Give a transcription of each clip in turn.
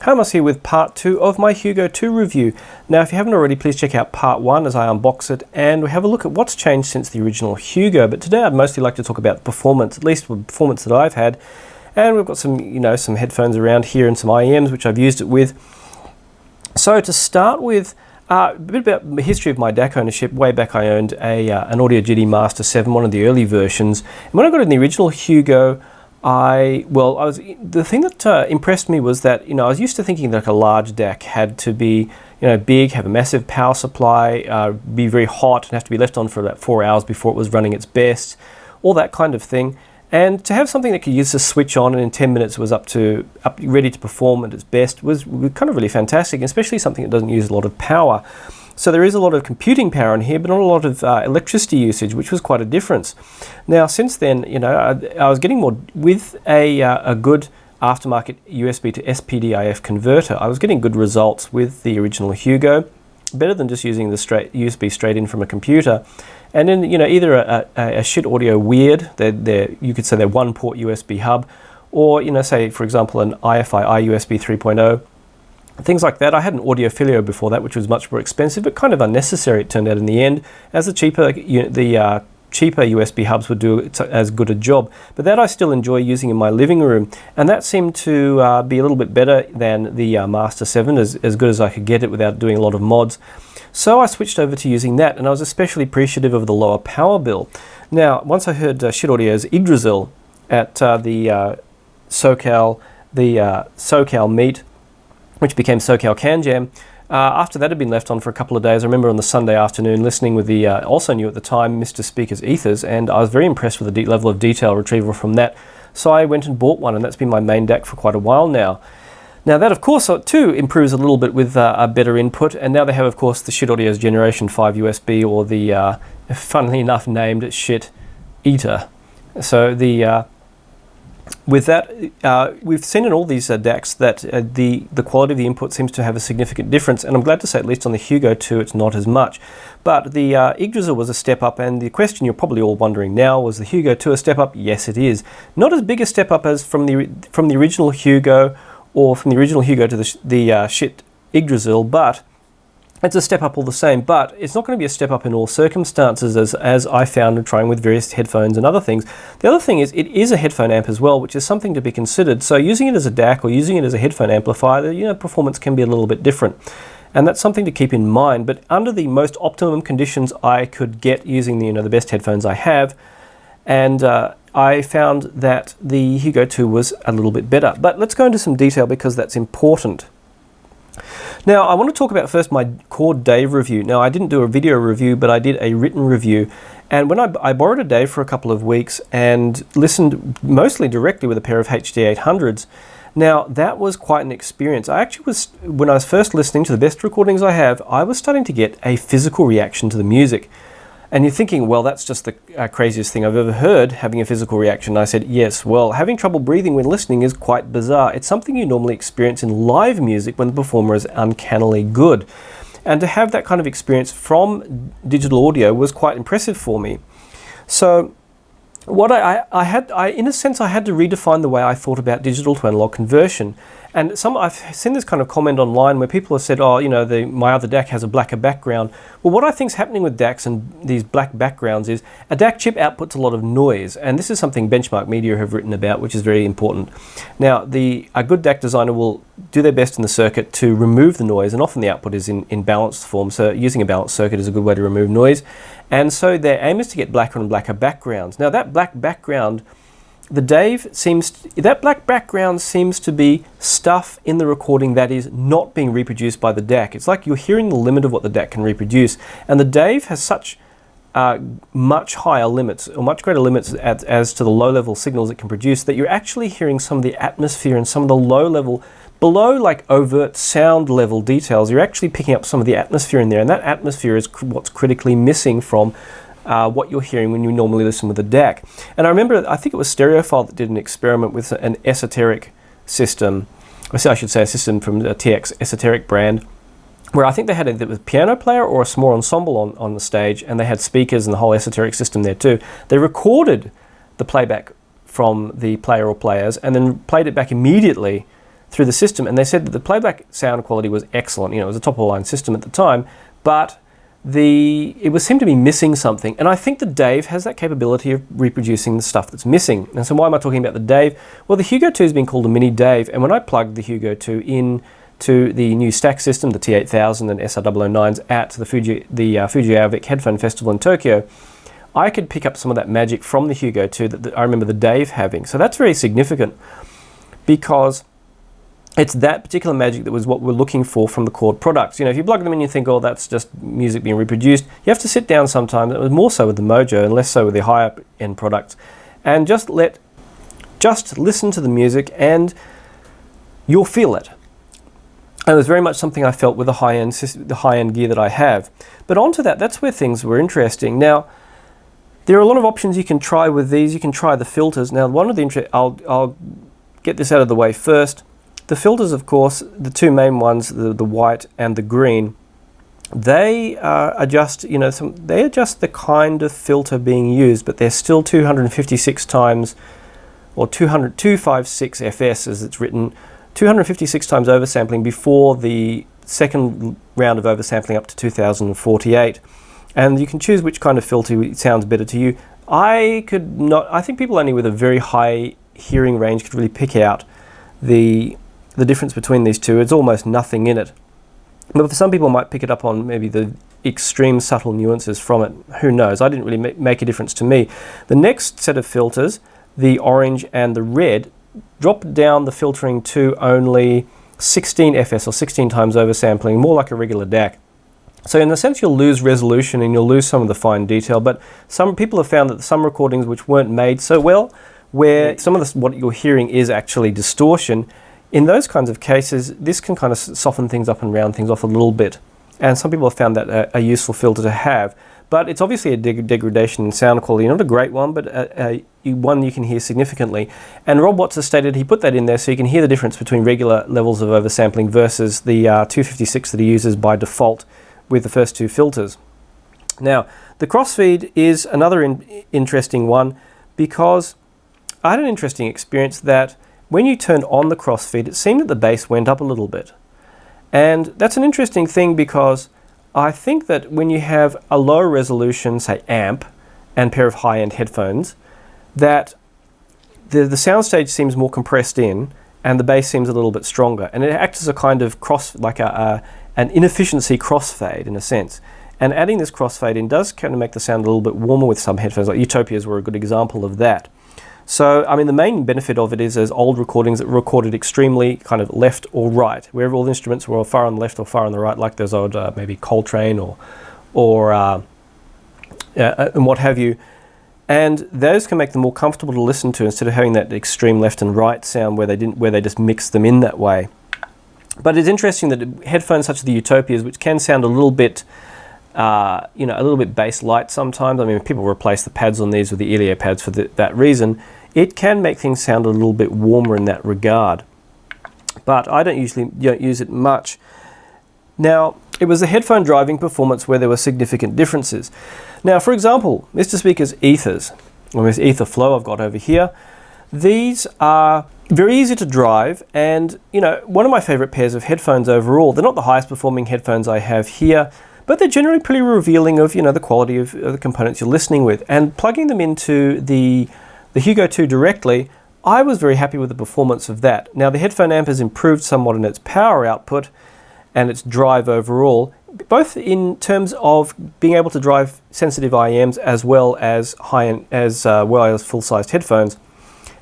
Hermas here with part 2 of my Hugo 2 review. Now if you haven't already, please check out part 1 as I unbox it and we have a look at what's changed since the original Hugo. But today I'd mostly like to talk about performance, at least the performance that I've had. And we've got some, some headphones around here and some IEMs which I've used it with. So to start with, a bit about the history of my DAC ownership. Way back I owned an Audio GD Master 7, one of the early versions. And when I got in the original Hugo, the thing that impressed me was that, I was used to thinking that like a large DAC had to be, big, have a massive power supply, be very hot, and have to be left on for about 4 hours before it was running its best, all that kind of thing. And to have something that could use a switch on and in 10 minutes was up ready to perform at its best was kind of really fantastic, especially something that doesn't use a lot of power. So there is a lot of computing power in here, but not a lot of electricity usage, which was quite a difference. Now, since then, I was getting more with a good aftermarket USB to SPDIF converter. I was getting good results with the original Hugo, better than just using the USB straight in from a computer. And then, either a Schiit Audio Weird, you could say they're one-port USB hub, or, say, for example, an IFI iUSB 3.0. Things like that. I had an Audiofilio before that, which was much more expensive, but kind of unnecessary, it turned out in the end, as the cheaper USB hubs would do as good a job. But that I still enjoy using in my living room, and that seemed to be a little bit better than the Master 7, as good as I could get it without doing a lot of mods. So I switched over to using that, and I was especially appreciative of the lower power bill. Now, once I heard Schiit Audio's Yggdrasil at the SoCal meet, which became SoCal Can Jam. After that had been left on for a couple of days, I remember on the Sunday afternoon listening with the, also new at the time, Mr. Speaker's Ethers, and I was very impressed with the level of detail retrieval from that. So I went and bought one, and that's been my main DAC for quite a while now. Now that, of course, too improves a little bit with a better input, and now they have, of course, the Schiit Audio's Generation 5 USB, or the, funnily enough, named Schiit Eater. So with that, we've seen in all these DACs that the quality of the input seems to have a significant difference, and I'm glad to say at least on the Hugo 2 it's not as much. But the Yggdrasil was a step up, and the question you're probably all wondering now, was the Hugo 2 a step up? Yes, it is. Not as big a step up as from the original Hugo, or from the original Hugo to the Schiit Yggdrasil, but it's a step up all the same. But it's not going to be a step up in all circumstances, as I found trying with various headphones and other things. The other thing is, it is a headphone amp as well, which is something to be considered. So using it as a DAC or using it as a headphone amplifier, performance can be a little bit different. And that's something to keep in mind. But under the most optimum conditions I could get using the best headphones I have, and I found that the Hugo 2 was a little bit better. But let's go into some detail because that's important. Now, I want to talk about first my Chord Dave review. Now, I didn't do a video review, but I did a written review. And when I borrowed a Dave for a couple of weeks and listened mostly directly with a pair of HD 800s, now that was quite an experience. When I was first listening to the best recordings I have, I was starting to get a physical reaction to the music. And you're thinking, well, that's just the craziest thing I've ever heard, having a physical reaction. I said, yes, well, having trouble breathing when listening is quite bizarre. It's something you normally experience in live music when the performer is uncannily good. And to have that kind of experience from digital audio was quite impressive for me. So what in a sense, I had to redefine the way I thought about digital to analog conversion. And I've seen this kind of comment online where people have said, oh, my other DAC has a blacker background. Well, what I think is happening with DACs and these black backgrounds is a DAC chip outputs a lot of noise. And this is something Benchmark Media have written about, which is very important. Now, a good DAC designer will do their best in the circuit to remove the noise, and often the output is in balanced form. So using a balanced circuit is a good way to remove noise. And so their aim is to get blacker and blacker backgrounds. Now, that black background, that black background seems to be stuff in the recording that is not being reproduced by the DAC. It's like you're hearing the limit of what the DAC can reproduce. And the Dave has such much higher limits, or much greater limits as to the low-level signals it can produce, that you're actually hearing some of the atmosphere and some of the low-level, below like overt sound level details. You're actually picking up some of the atmosphere in there, and that atmosphere is what's critically missing from what you're hearing when you normally listen with a DAC. And I remember, I think it was Stereophile that did an experiment with an esoteric system, I should say a system from the TX Esoteric brand, where I think they had a piano player or a small ensemble on the stage, and they had speakers and the whole esoteric system there too. They recorded the playback from the player or players and then played it back immediately through the system, and they said that the playback sound quality was excellent. You know, it was a top-of-the-line system at the time, but it seemed to be missing something. And I think the DAV has that capability of reproducing the stuff that's missing. And so why am I talking about the DAV? Well, the Hugo 2 has been called a mini DAV, and when I plugged the Hugo 2 in to the new stack system, the T8000 and SR009s at the Fuji Aovic Headphone Festival in Tokyo, I could pick up some of that magic from the Hugo 2 that I remember the DAV having. So that's very significant, because it's that particular magic that was what we're looking for from the Chord products. You know, if you plug them in, you think, oh, that's just music being reproduced. You have to sit down sometimes. It was more so with the Mojo and less so with the higher end products, and just listen to the music and you'll feel it. And it was very much something I felt with the high-end gear that I have. But onto that's where things were interesting. Now, there are a lot of options you can try with these. You can try the filters. Now, one of the I'll get this out of the way first. The filters, of course, the two main ones, the white and the green, they adjust, you know, they adjust the kind of filter being used, but they're still 256 times, or 256 FS as it's written, 256 times oversampling before the second round of oversampling up to 2048. And you can choose which kind of filter sounds better to you. I think people only with a very high hearing range could really pick out the difference between these two. It's almost nothing in it. But for some people might pick it up on maybe the extreme subtle nuances from it. Who knows? I didn't really make a difference to me. The next set of filters, the orange and the red, drop down the filtering to only 16 FS or 16 times oversampling, more like a regular DAC. So in a sense, you'll lose resolution and you'll lose some of the fine detail, but some people have found that some recordings which weren't made so well, where some of what you're hearing is actually distortion, in those kinds of cases, this can kind of soften things up and round things off a little bit. And some people have found that a useful filter to have. But it's obviously a degradation in sound quality, not a great one, but one you can hear significantly. And Rob Watts has stated he put that in there so you can hear the difference between regular levels of oversampling versus the 256 that he uses by default with the first two filters. Now, the crossfeed is another interesting one, because I had an interesting experience that when you turned on the crossfeed, it seemed that the bass went up a little bit. And that's an interesting thing, because I think that when you have a lower resolution, say amp, and pair of high-end headphones, that the soundstage seems more compressed in, and the bass seems a little bit stronger. And it acts as a kind of an inefficiency crossfade in a sense. And adding this crossfade in does kind of make the sound a little bit warmer with some headphones, like Utopias were a good example of that. So, I mean, the main benefit of it is there's old recordings that were recorded extremely kind of left or right, wherever all the instruments were far on the left or far on the right, like those old maybe Coltrane or and what have you. And those can make them more comfortable to listen to instead of having that extreme left and right sound where they just mix them in that way. But it's interesting that headphones such as the Utopias, which can sound a little bit a little bit bass light sometimes. I mean, people replace the pads on these with the Elio pads for that reason. It can make things sound a little bit warmer in that regard. But I don't use it much. Now, it was the headphone driving performance where there were significant differences. Now, for example, Mr. Speaker's ethers, or this ether flow I've got over here, these are very easy to drive, and one of my favorite pairs of headphones overall. They're not the highest performing headphones I have here, but they're generally pretty revealing of the quality of the components you're listening with. And plugging them into the Hugo 2 directly, I was very happy with the performance of that. Now, the headphone amp has improved somewhat in its power output and its drive overall, both in terms of being able to drive sensitive IEMs as well as full-sized headphones.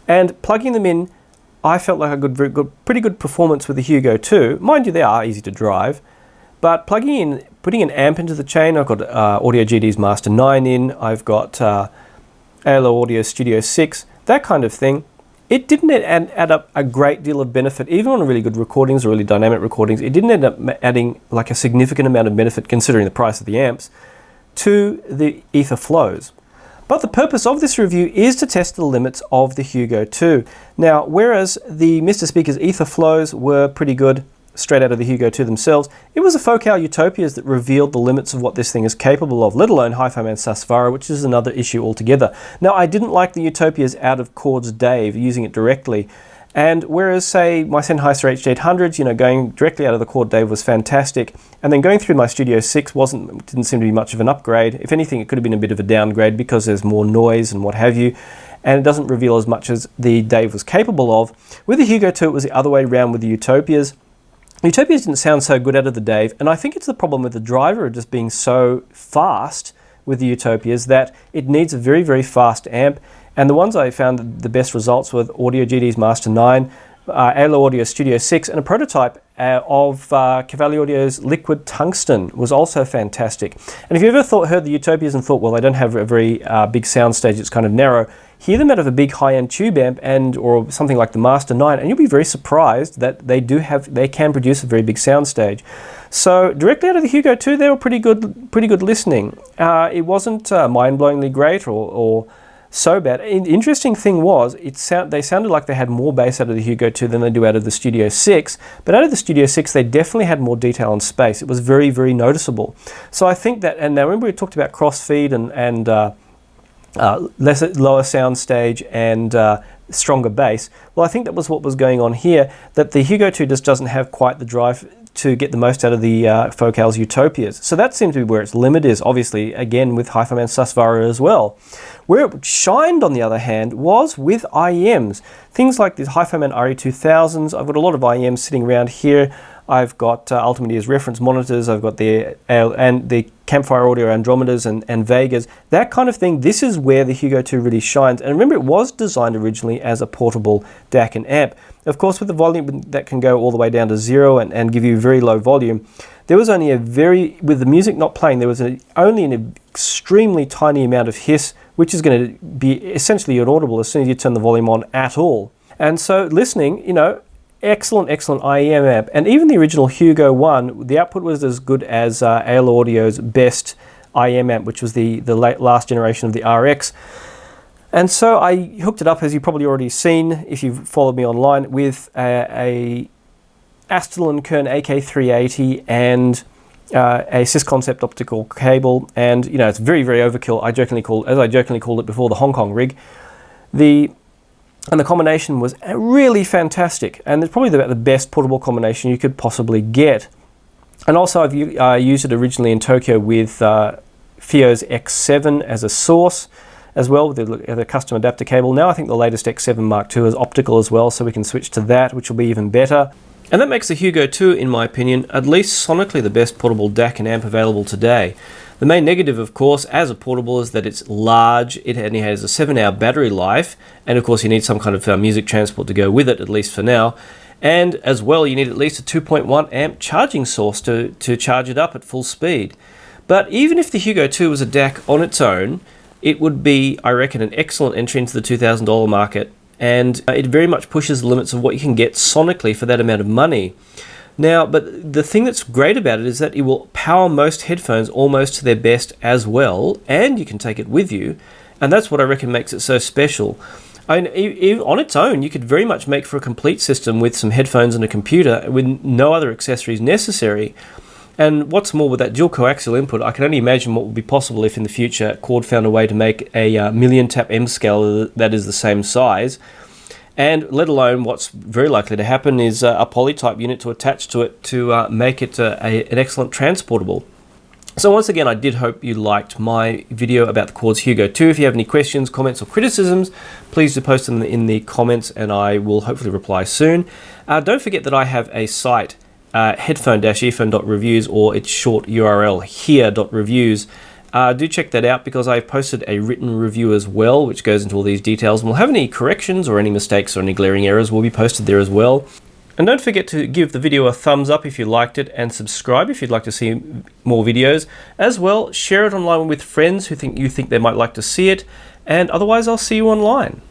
And plugging them in, I felt like a pretty good performance with the Hugo 2. Mind you, they are easy to drive, but putting an amp into the chain, I've got Audio GD's Master 9 in, I've got ALO Audio Studio 6, that kind of thing. It didn't add up a great deal of benefit, even on really good recordings or really dynamic recordings. It didn't end up adding like a significant amount of benefit, considering the price of the amps, to the ether flows. But the purpose of this review is to test the limits of the Hugo 2. Now, whereas the Mr. Speaker's ether flows were pretty good straight out of the Hugo 2 themselves, it was the Focal Utopias that revealed the limits of what this thing is capable of, let alone Hi-Fi Man Sasvara, which is another issue altogether. Now, I didn't like the Utopias out of Chord's DAV, using it directly, And whereas, say, my Sennheiser HD800s, you know, going directly out of the Chord Dave was fantastic, and then going through my Studio 6 didn't seem to be much of an upgrade. If anything, it could have been a bit of a downgrade because there's more noise and what have you, and it doesn't reveal as much as the Dave was capable of. With the Hugo 2, it was the other way around with the Utopias. Utopias didn't sound so good out of the Dave, and I think it's the problem with the driver just being so fast with the Utopias that it needs a very, very fast amp. And the ones I found the best results were Audio GD's Master 9, ALO Audio Studio 6, and a prototype of Cavalli Audio's Liquid Tungsten was also fantastic. And if you ever heard the Utopias and thought, well, they don't have a very big soundstage, it's kind of narrow, hear them out of a big high-end tube amp or something like the Master 9, and you'll be very surprised that they can produce a very big soundstage. So directly out of the Hugo 2, they were pretty good listening. It wasn't mind-blowingly great or so bad. The interesting thing was, they sounded like they had more bass out of the Hugo 2 than they do out of the Studio 6, but out of the Studio 6 they definitely had more detail and space. It was very, very noticeable. So I think that, and now remember we talked about crossfeed and lower sound stage and stronger bass. Well, I think that was what was going on here, that the Hugo 2 just doesn't have quite the drive to get the most out of the Focal's Utopias. So that seems to be where its limit is, obviously, again with Hi-Fi Susvara as well. Where it shined, on the other hand, was with IEMs. Things like the Hi-Fi RE2000s. I've got a lot of IEMs sitting around here. I've got Ultimedea's reference monitors, I've got the Campfire Audio Andromedas and Vegas, that kind of thing. This is where the Hugo 2 really shines. And remember, it was designed originally as a portable DAC and amp. Of course, with the volume that can go all the way down to 0 and give you very low volume, there was only with the music not playing, there was only an extremely tiny amount of hiss, which is going to be essentially inaudible as soon as you turn the volume on at all. And so listening, you know, excellent IEM amp. And even the original Hugo 1, the output was as good as ALO Audio's best IEM amp, which was the last generation of the RX. And so I hooked it up, as you've probably already seen if you've followed me online, with a Aston Kern AK380 and a Sysconcept optical cable. And you know, it's very, very overkill. I jokingly called it before, the Hong Kong rig. And the combination was really fantastic, and it's probably about the best portable combination you could possibly get. And also I've used it originally in Tokyo with FIO's X7 as a source as well, with the custom adapter cable. Now I think the latest X7 Mark II is optical as well, so we can switch to that, which will be even better. And that makes the Hugo 2, in my opinion, at least sonically the best portable DAC and amp available today. The main negative, of course, as a portable is that it's large, it only has a 7-hour battery life, and of course you need some kind of music transport to go with it, at least for now. And as well, you need at least a 2.1 amp charging source to charge it up at full speed. But even if the Hugo 2 was a DAC on its own, it would be, I reckon, an excellent entry into the $2,000 market, and it very much pushes the limits of what you can get sonically for that amount of money. Now, but the thing that's great about it is that it will power most headphones almost to their best as well, and you can take it with you, and that's what I reckon makes it so special. On its own, you could very much make for a complete system with some headphones and a computer with no other accessories necessary. And what's more, with that dual coaxial input, I can only imagine what would be possible if in the future Chord found a way to make a million tap M scale that is the same size. And let alone, what's very likely to happen is a poly-type unit to attach to it to make it an excellent transportable. So once again, I did hope you liked my video about the Chord's Hugo 2. If you have any questions, comments or criticisms, please do post them in the comments and I will hopefully reply soon. Don't forget that I have a site, headphone-ephone.reviews, or its short URL here.reviews. Do check that out because I've posted a written review as well, which goes into all these details, and we'll have any corrections or any mistakes or any glaring errors will be posted there as well. And don't forget to give the video a thumbs up if you liked it, and subscribe if you'd like to see more videos. As well, share it online with friends who you think they might like to see it, and otherwise I'll see you online.